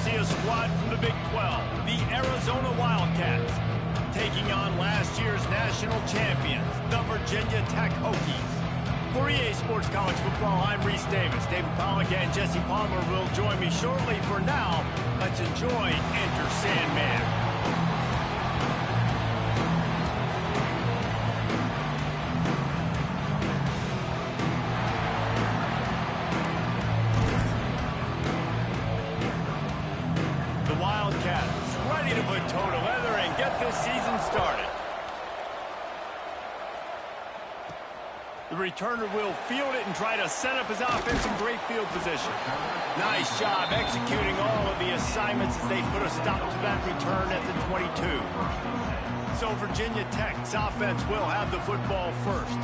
see a squad from the Big 12, the Arizona Wildcats, taking on last year's national champions, the Virginia Tech Hokies. For EA Sports College Football, I'm Reese Davis. David Pollack and Jesse Palmer will join me shortly. For now, let's enjoy Enter Sandman. Wildcats ready to put toe to leather and get this season started. The returner will field it and try to set up his offense in great field position. Nice job executing all of the assignments as they put a stop to that return at the 22. So Virginia Tech's offense will have the football first.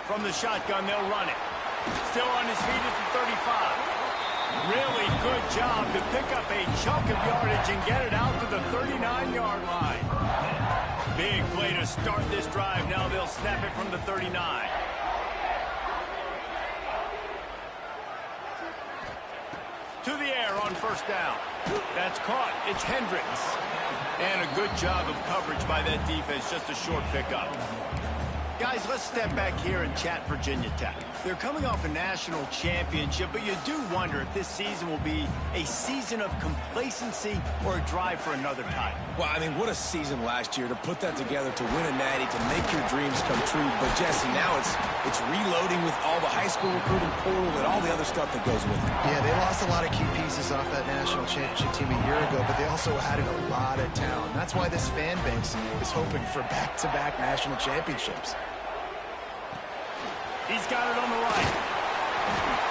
From the shotgun, they'll run it. Still on his feet at the 35. Really good job to pick up a chunk of yardage and get it out to the 39-yard line. Big play to start this drive. Now they'll snap it from the 39. To the air on first down. That's caught. It's Hendricks. And a good job of coverage by that defense. Just a short pickup. Guys, let's step back here and chat Virginia Tech. They're coming off a national championship, but you do wonder if this season will be a season of complacency or a drive for another title. Well, I mean, what a season last year to put that together, to win a natty, to make your dreams come true. But, Jesse, now it's reloading with all the high school recruiting portal and all the other stuff that goes with it. Yeah, they lost a lot of key pieces off that national championship team a year ago, but they also added a lot of talent. That's why this fan base is hoping for back-to-back national championships. He's got it on the right.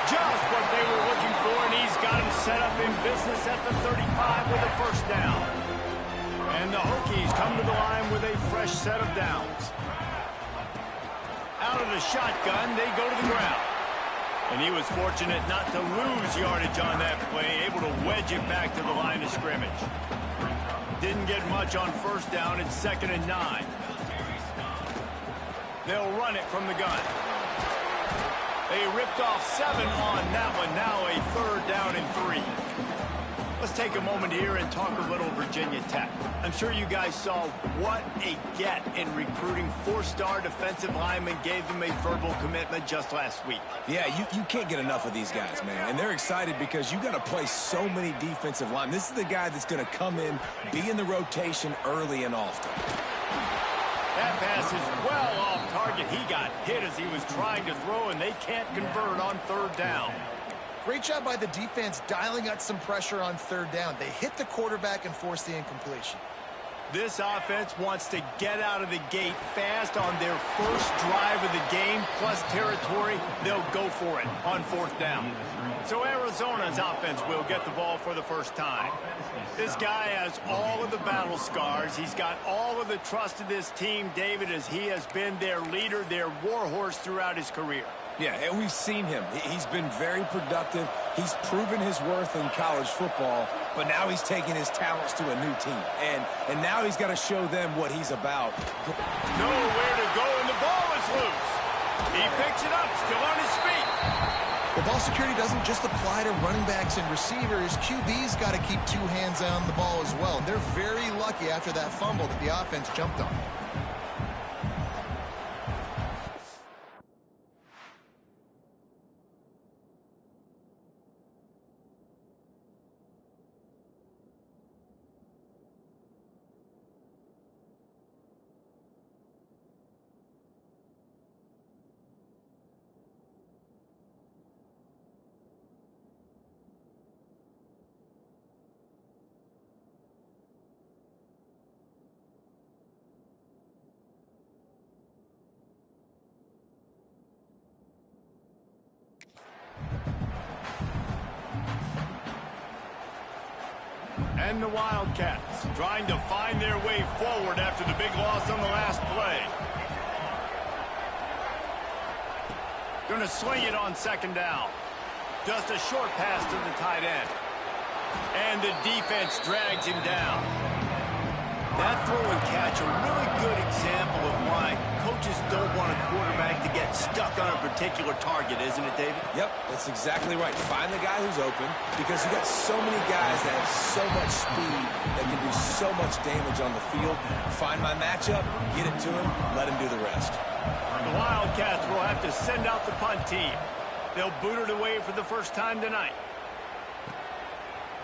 Just what they were looking for, and he's got him set up in business at the 35 with a first down. And the Hokies come to the line with a fresh set of downs. Out of the shotgun, they go to the ground. And he was fortunate not to lose yardage on that play, able to wedge it back to the line of scrimmage. Didn't get much on first down. It's 2nd and 9. They'll run it from the gun. They ripped off 7 on that one. Now a 3rd down and 3. Let's take a moment here and talk a little Virginia Tech. I'm sure you guys saw what a get in recruiting. 4-star defensive linemen, gave them a verbal commitment just last week. Yeah, you can't get enough of these guys, man. And they're excited because you got to play so many defensive linemen. This is the guy that's going to come in, be in the rotation early and often. That pass is well off target. He got hit as he was trying to throw, and they can't convert on 3rd down. Great job by the defense dialing up some pressure on 3rd down. They hit the quarterback and forced the incompletion. This offense wants to get out of the gate fast on their first drive of the game, plus territory. They'll go for it on 4th down. So Arizona's offense will get the ball for the first time. This guy has all of the battle scars. He's got all of the trust of this team, David, as he has been their leader, their warhorse throughout his career. Yeah, and we've seen him. He's been very productive. He's proven his worth in college football, but now he's taking his talents to a new team. And now he's got to show them what he's about. Nowhere to go, and the ball is loose. He picks it up, still on his feet. The ball security doesn't just apply to running backs and receivers. QB's got to keep 2 hands on the ball as well. And they're very lucky after that fumble that the offense jumped on. And the Wildcats trying to find their way forward after the big loss on the last play. Going to sling it on 2nd down. Just a short pass to the tight end. And the defense drags him down. That throw and catch, a really good example of why coaches don't want a quarterback to get stuck on a particular target, isn't it, David? Yep, that's exactly right. Find the guy who's open, because you got so many guys that have so much speed that can do so much damage on the field. Find my matchup, get it to him, let him do the rest. The Wildcats will have to send out the punt team. They'll boot it away for the first time tonight.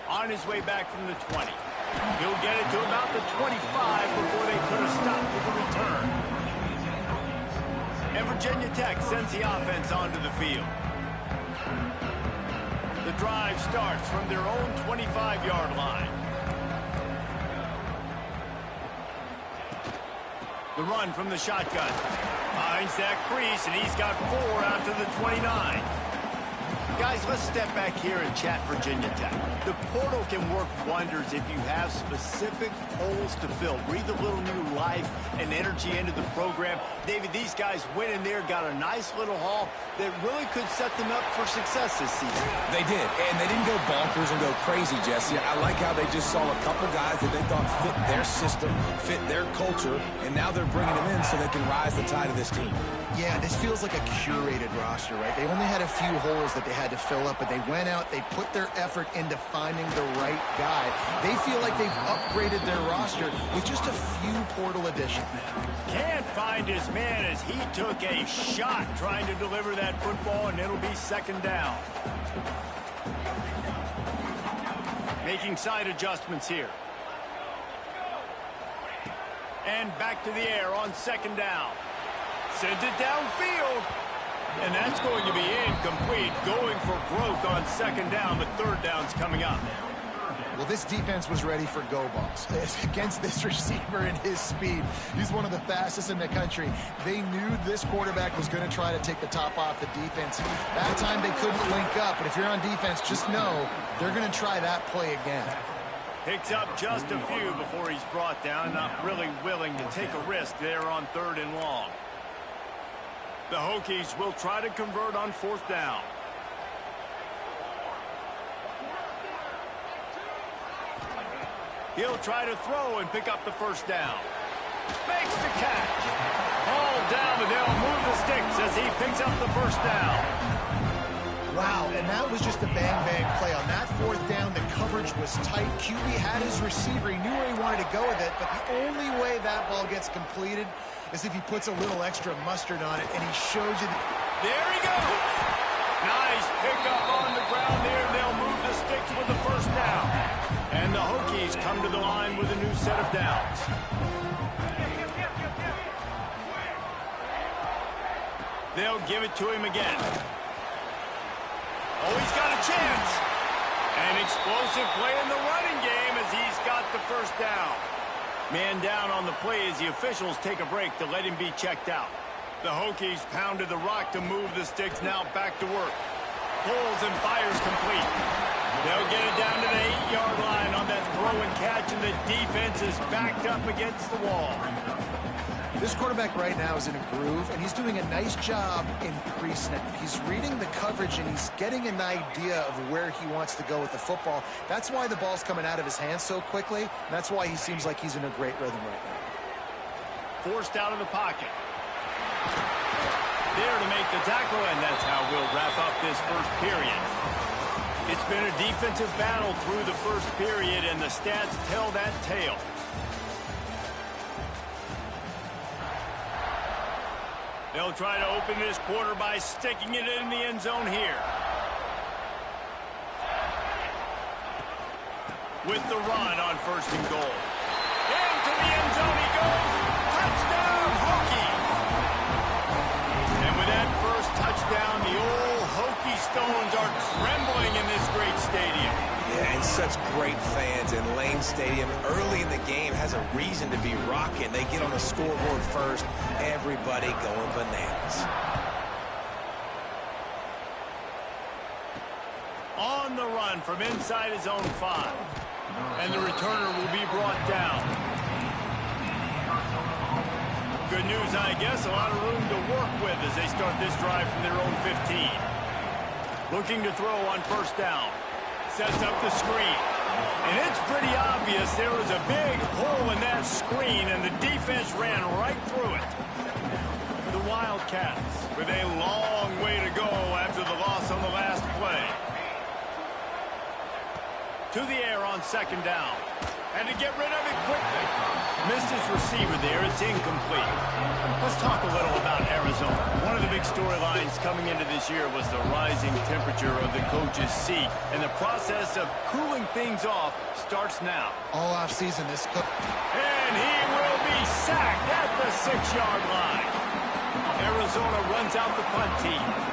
On his way back from the 20. He'll get it to about the 25 before they put a stop to the return. And Virginia Tech sends the offense onto the field. The drive starts from their own 25-yard line. The run from the shotgun. Finds that crease, and he's got 4 out to the 29. Guys, let's step back here and chat Virginia Tech. The portal can work wonders if you have specific holes to fill. Breathe a little new life and energy into the program. David, these guys went in there, got a nice little haul that really could set them up for success this season. They did, and they didn't go bonkers and go crazy, Jesse. I like how they just saw a couple guys that they thought fit their system, fit their culture, and now they're bringing them in so they can rise the tide of this team. Yeah, this feels like a curated roster, right? They only had a few holes that they had to fill up, but they went out, they put their effort into finding the right guy. They feel like they've upgraded their roster with just a few portal additions. Can't find his man as he took a shot trying to deliver that football, and it'll be second down. Making side adjustments here. And back to the air on second down. Sends it downfield. And that's going to be incomplete. Going for broke on second down, but third down's coming up. Well, this defense was ready for go balls against this receiver and his speed. He's one of the fastest in the country. They knew this quarterback was going to try to take the top off the defense. That time they couldn't link up, but if you're on defense, just know they're going to try that play again. Picks up just a few before he's brought down. Not really willing to take a risk there on third and long. The Hokies will try to convert on fourth down. He'll try to throw and pick up the first down. Makes the catch. All down, but they'll move the sticks as he picks up the first down. Wow, and that was just a bang-bang play. On that fourth down, the coverage was tight. QB had his receiver. He knew where he wanted to go with it, but the only way that ball gets completed is if he puts a little extra mustard on it, and he shows you. There he goes. Nice pickup on the ground there. They'll move the sticks with the first down. And the Hokies come to the line with a new set of downs. They'll give it to him again. Oh, he's got a chance. An explosive play in the running game as he's got the first down. Man down on the play as the officials take a break to let him be checked out. The Hokies pounded the rock to move the sticks, now back to work. Pulls and fires complete. They'll get it down to the 8-yard line on that throw and catch, and the defense is backed up against the wall. This quarterback right now is in a groove, and he's doing a nice job in pre-snap. He's reading the coverage, and he's getting an idea of where he wants to go with the football. That's why the ball's coming out of his hands so quickly, and that's why he seems like he's in a great rhythm right now. Forced out of the pocket. There to make the tackle, and that's how we'll wrap up this first period. It's been a defensive battle through the first period, and the stats tell that tale. They'll try to open this quarter by sticking it in the end zone here. With the run on first and goal. Into the end zone he goes. Touchdown, Hokies! And with that first touchdown, the old Hokie Stones are trembling in this great stadium. Yeah, and such great fans in Lane Stadium. Early in the game has a reason to be rocking. They get on the scoreboard first. Everybody going bananas. On the run from inside his own 5. And the returner will be brought down. Good news, I guess. A lot of room to work with as they start this drive from their own 15. Looking to throw on first down. Sets up the screen. And it's pretty obvious there was a big hole in that screen, and the defense ran right through it. The Wildcats with a long way to go after the loss on the last play. To the air on second down. And to get rid of it quickly. Missed his receiver there. It's incomplete. Let's talk a little about Arizona. One of the big storylines coming into this year was the rising temperature of the coach's seat. And the process of cooling things off starts now. All offseason, this coach. And he will be sacked at the 6-yard line. Arizona runs out the punt team.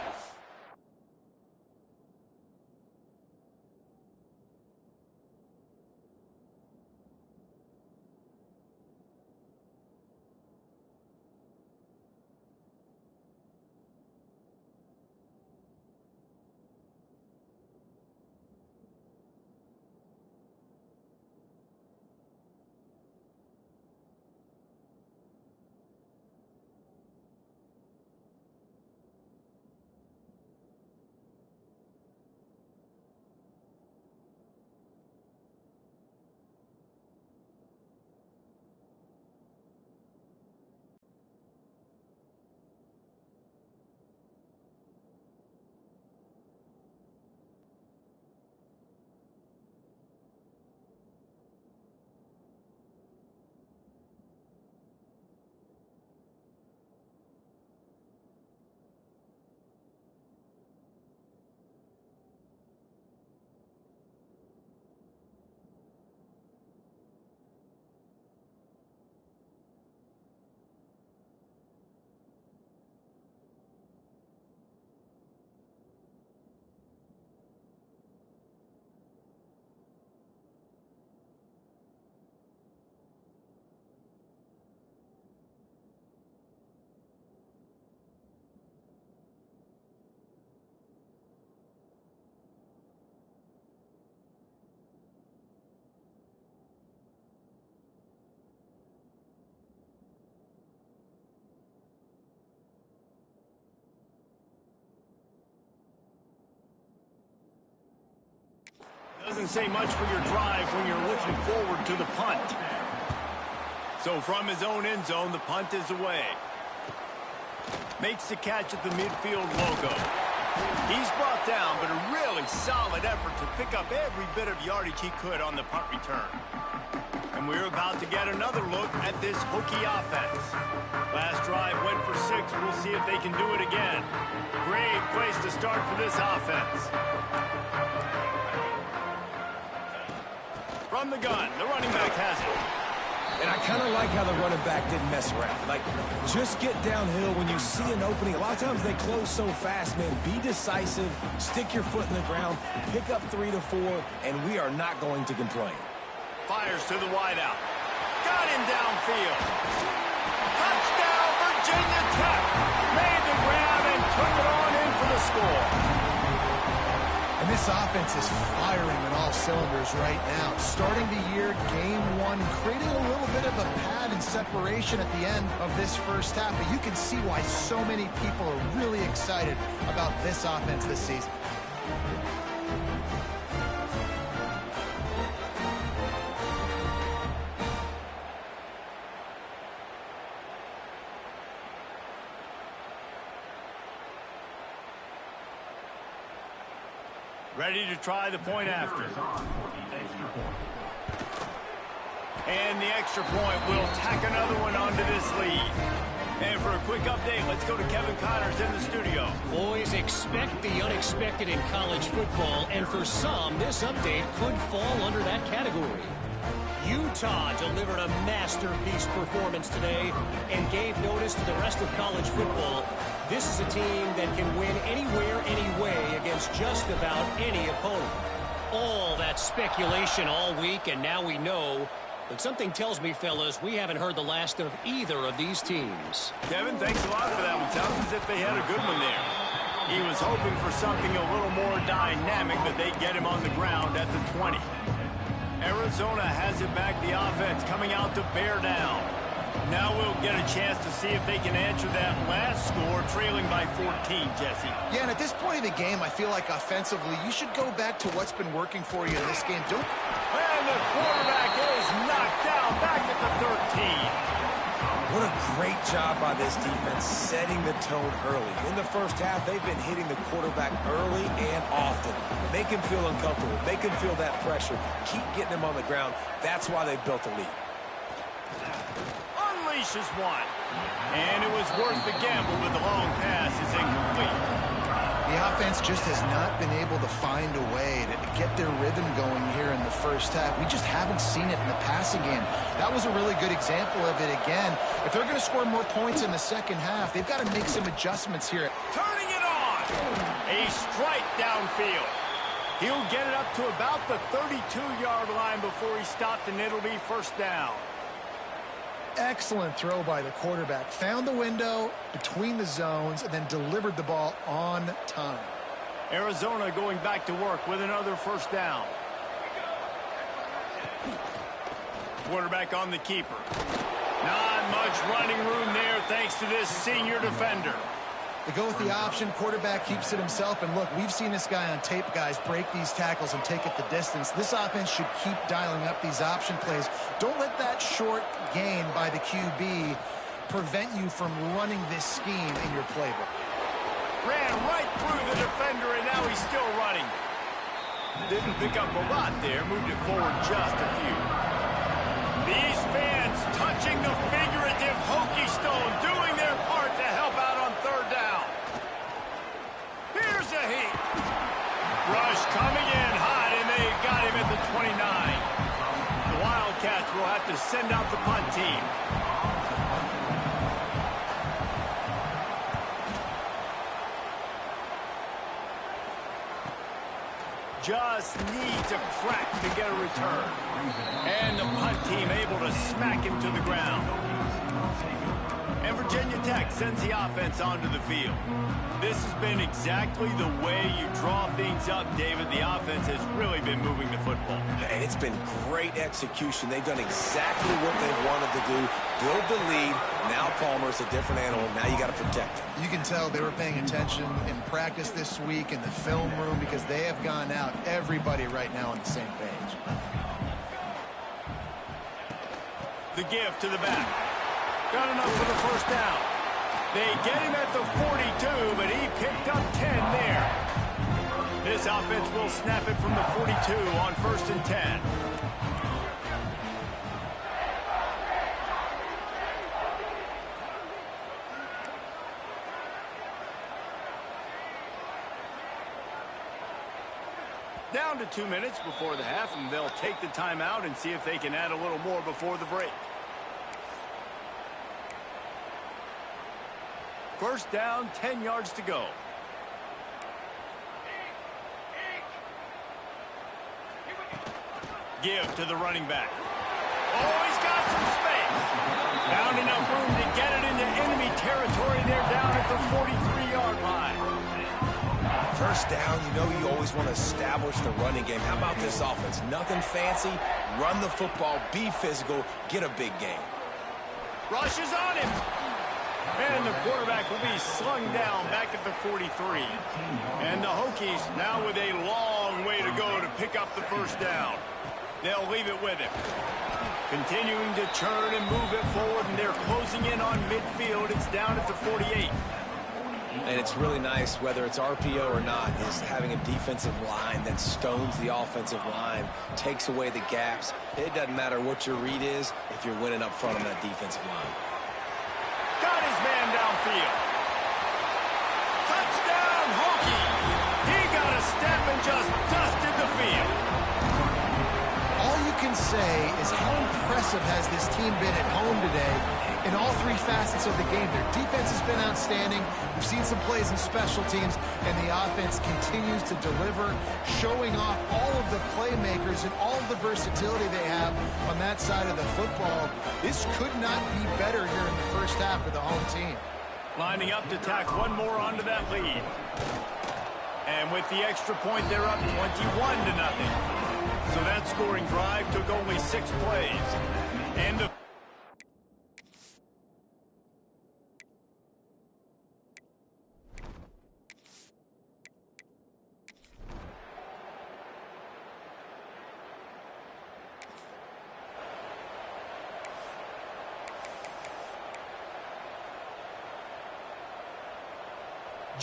Doesn't say much for your drive when you're looking forward to the punt. So from his own end zone, the punt is away. Makes the catch at the midfield logo. He's brought down, but a really solid effort to pick up every bit of yardage he could on the punt return. And we're about to get another look at this Hokie offense. Last drive went for 6. We'll see if they can do it again. Great place to start for this offense. From the gun, the running back has it. And I kind of like how the running back didn't mess around. Like, just get downhill when you see an opening. A lot of times they close so fast, man. Be decisive, stick your foot in the ground, pick up 3 to 4, and we are not going to complain. Fires to the wideout. Got him downfield. Touchdown, Virginia Tech. Made the grab and took it on in for the score. And this offense is firing on all cylinders right now. Starting the year, game 1, creating a little bit of a pad and separation at the end of this first half. But you can see why so many people are really excited about this offense this season. Ready to try the point after. And the extra point will tack another one onto this lead. And for a quick update, let's go to Kevin Connors in the studio. Boys, expect the unexpected in college football, and for some, this update could fall under that category. Utah delivered a masterpiece performance today and gave notice to the rest of college football. This is a team that can win anywhere, anyway against just about any opponent. All that speculation all week, and now we know. But something tells me, fellas, we haven't heard the last of either of these teams. Kevin, thanks a lot for that one. Sounds as if they had a good one there. He was hoping for something a little more dynamic, but they get him on the ground at the 20. Arizona has it back, the offense coming out to bear down. Now we'll get a chance to see if they can answer that last score, trailing by 14, Jesse. Yeah, and at this point in the game, I feel like offensively, you should go back to what's been working for you in this game. Don't. And the quarterback is knocked down back at the 13. What a great job by this defense setting the tone early. In the first half, they've been hitting the quarterback early and often. Make him feel uncomfortable. Make him feel that pressure. Keep getting him on the ground. That's why they've built a lead. Unleashes one. And it was worth the gamble, but the long pass is incomplete. The offense just has not been able to find a way to get their rhythm going here in the first half. We just haven't seen it in the passing game. That was a really good example of it again. If they're going to score more points in the second half, they've got to make some adjustments here. Turning it on. A strike downfield. He'll get it up to about the 32-yard line before he stopped, and it'll be first down. Excellent throw by the quarterback. Found the window between the zones and then delivered the ball on time. Arizona going back to work with another first down. Quarterback on the keeper. Not much running room there thanks to this senior defender. They go with the option. Quarterback keeps it himself. And look, we've seen this guy on tape, guys, break these tackles and take it the distance. This offense should keep dialing up these option plays. Don't let that short gain by the QB prevent you from running this scheme in your playbook. Ran right through the defender, and now he's still running. Didn't pick up a lot there. Moved it forward just a few. These fans touching the figurative hokey stone, doing their part to help out on third down. Here's a heat. Rush coming in hot, and they got him at the 29. The Wildcats will have to send out the punt team. Just needs a crack to get a return. And the punt team able to smack him to the ground. And Virginia Tech sends the offense onto the field. This has been exactly the way you draw things up, David. The offense has really been moving the football. And it's been great execution. They've done exactly what they've wanted to do. Build the lead. Now Palmer's a different animal. Now you got to protect him. You can tell they were paying attention in practice this week in the film room because they have gone out, everybody right now on the same page. The give to the back. Got enough for the first down. They get him at the 42, but he picked up 10 there. This offense will snap it from the 42 on 1st and 10. Down to 2 minutes before the half, and they'll take the timeout and see if they can add a little more before the break. First down, 10 yards to go. Give to the running back. Oh, he's got some space. Found enough room to get it into enemy territory. They're down at the 43-yard line. First down, you know you always want to establish the running game. How about this offense? Nothing fancy. Run the football, be physical, get a big gain. Rushes on him. And the quarterback will be slung down back at the 43. And the Hokies now with a long way to go to pick up the first down. They'll leave it with him. Continuing to turn and move it forward, and they're closing in on midfield. It's down at the 48. And it's really nice, whether it's RPO or not, is having a defensive line that stones the offensive line, takes away the gaps. It doesn't matter what your read is if you're winning up front on that defensive line. Got his man downfield. Touchdown, Hokies! He got a step and just dusted the field. All you can say is how impressive has this team been at home today in all three facets of the game. Their defense has been outstanding. We've seen some plays in special teams, and the offense continues to deliver, showing off all of the playmakers and all of the versatility they have on that side of the football. This could not be better here in the first half for the home team. Lining up to tack one more onto that lead. And with the extra point, they're up 21-0. So that scoring drive took only 6 plays. And the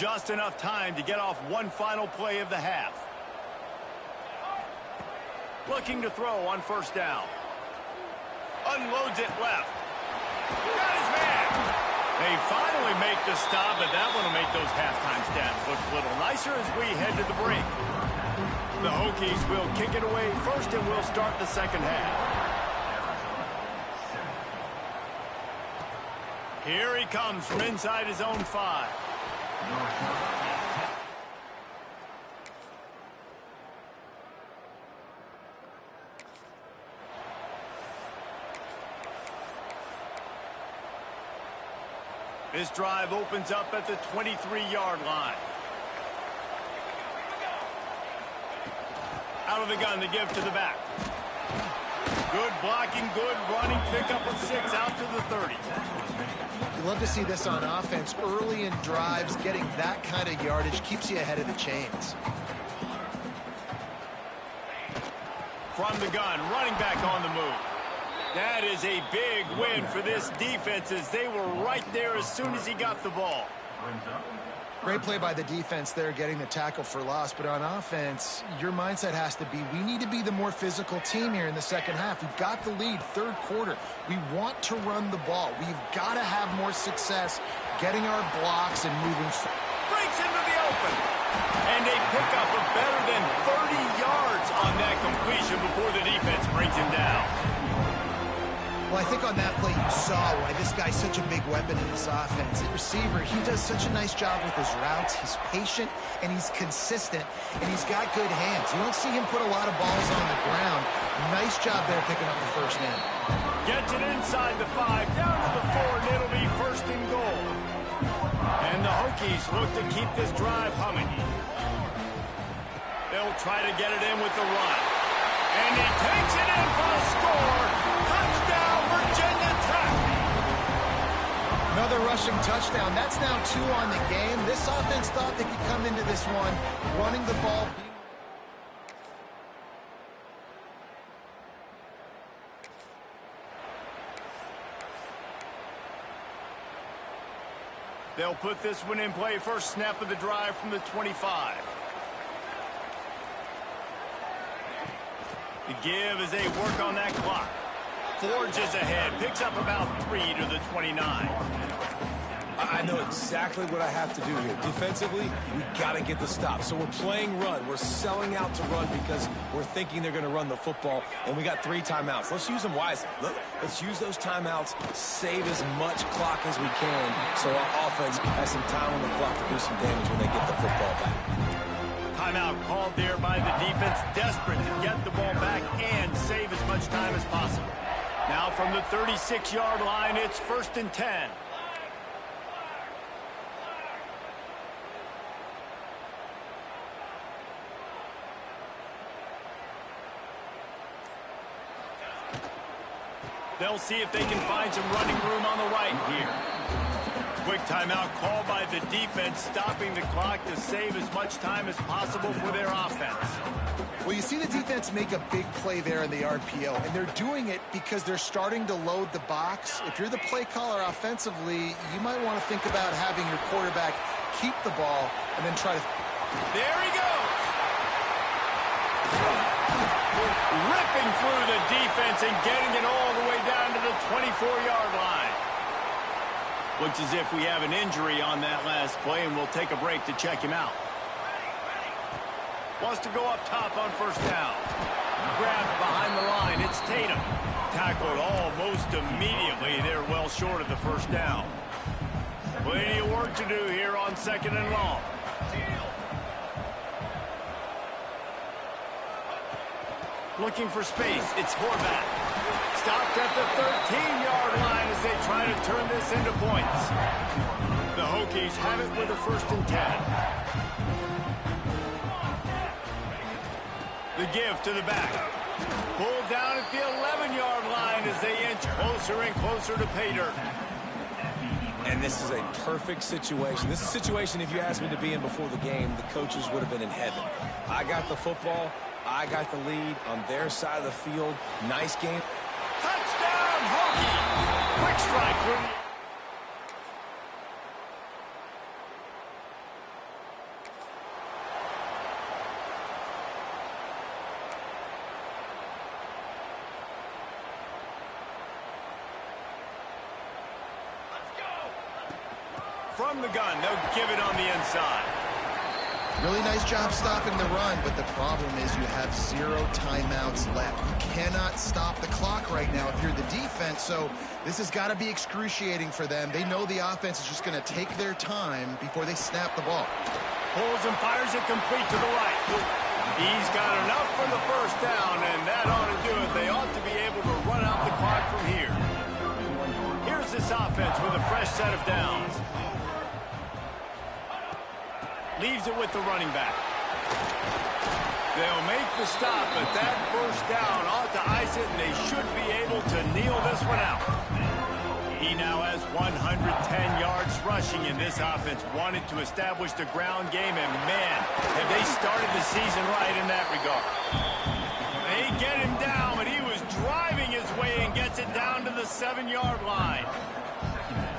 Just enough time to get off one final play of the half. Looking to throw on first down. Unloads it left. Got his man. They finally make the stop, but that one will make those halftime stats look a little nicer as we head to the break. The Hokies will kick it away first, and we'll start the second half. Here he comes from inside his own 5. This drive opens up at the 23-yard line. Out of the gun to give to the back. Good blocking, good running, pickup of 6 out to the 30. You love to see this on offense. Early in drives, getting that kind of yardage keeps you ahead of the chains. From the gun, running back on the move. That is a big win for this defense as they were right there as soon as he got the ball. Great play by the defense there, getting the tackle for loss. But on offense, your mindset has to be, we need to be the more physical team here in the second half. We've got the lead, third quarter. We want to run the ball. We've got to have more success getting our blocks and moving forward. Breaks into the open. And a pickup of better than 30 yards on that completion before the defense brings him down. Well, I think on that play you saw why this guy's such a big weapon in this offense. At receiver, he does such a nice job with his routes. He's patient, and he's consistent, and he's got good hands. You don't see him put a lot of balls on the ground. Nice job there picking up the first down. Gets it inside the 5, down to the 4, and it'll be first and goal. And the Hokies look to keep this drive humming. They'll try to get it in with the run. And he takes it in for the score. Touchdown, Virginia Tech. Another rushing touchdown. That's now 2 on the game. This offense thought they could come into this one running the ball. They'll put this one in play. First snap of the drive from the 25. The give as they work on that clock. Forges ahead, picks up about 3 to the 29. I know exactly what I have to do here. Defensively, we got to get the stop. So we're playing run. We're selling out to run because we're thinking they're going to run the football, and we got 3 timeouts. Let's use them wisely. Look, let's use those timeouts, save as much clock as we can so our offense has some time on the clock to do some damage when they get the football back. Timeout called there by the defense, desperate to get the ball back and save as much time as possible. Now from the 36-yard line, it's first and 10. They'll see if they can find some running room on the right here. Quick timeout called by the defense, stopping the clock to save as much time as possible for their offense. Well, you see the defense make a big play there in the RPO, and they're doing it because they're starting to load the box. If you're the play caller offensively, you might want to think about having your quarterback keep the ball and then try to... There he goes! Ripping through the defense and getting it all the way down to the 24-yard line. Looks as if we have an injury on that last play, and we'll take a break to check him out. Wants to go up top on first down. Grabbed behind the line. It's Tatum. Tackled almost immediately. They're well short of the first down. Plenty of work to do here on second and long. Looking for space. It's Horvath. Stopped at the 13-yard line as they try to turn this into points. The Hokies have it with a first and 10. The give to the back. Pulled down at the 11-yard line as they inch closer and closer to pay dirt. And this is a perfect situation. This is a situation, if you asked me to be in before the game, the coaches would have been in heaven. I got the football. I got the lead on their side of the field. Nice game. Touchdown, Hokie! Quick strike. from the gun. They'll give it on the inside. Really nice job stopping the run, but the problem is you have 0 timeouts left. You cannot stop the clock right now if you're the defense, so this has got to be excruciating for them. They know the offense is just going to take their time before they snap the ball. Pulls and fires it complete to the right. He's got enough for the first down, and that ought to do it. They ought to be able to run out the clock from here. Here's this offense with a fresh set of downs. Leaves it with the running back. They'll make the stop, but that first down ought to ice it, and they should be able to kneel this one out. He now has 110 yards rushing, and this offense wanted to establish the ground game, and man, have they started the season right in that regard. They get him down, but he was driving his way and gets it down to the 7-yard line.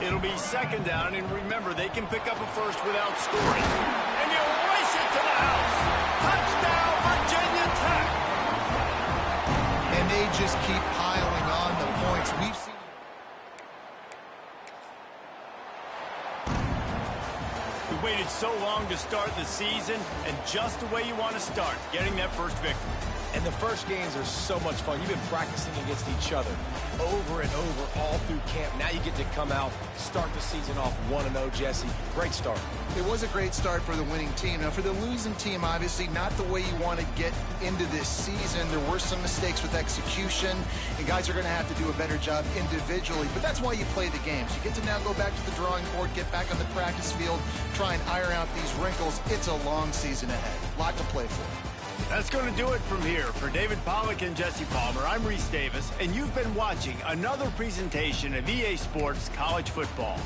It'll be second down, and remember, they can pick up a first without scoring. And he'll race it to the house. Touchdown, Virginia Tech. And they just keep piling on the points. We've seen... We waited so long to start the season, and just the way you want to start, getting that first victory. And the first games are so much fun. You've been practicing against each other over and over all through camp. Now you get to come out, start the season off 1-0, Jesse. Great start. It was a great start for the winning team. Now, for the losing team, obviously not the way you want to get into this season. There were some mistakes with execution, and guys are going to have to do a better job individually. But that's why you play the games. You get to now go back to the drawing board, get back on the practice field, try and iron out these wrinkles. It's a long season ahead. A lot to play for. That's going to do it from here. For David Pollack and Jesse Palmer, I'm Reese Davis, and you've been watching another presentation of EA Sports College Football.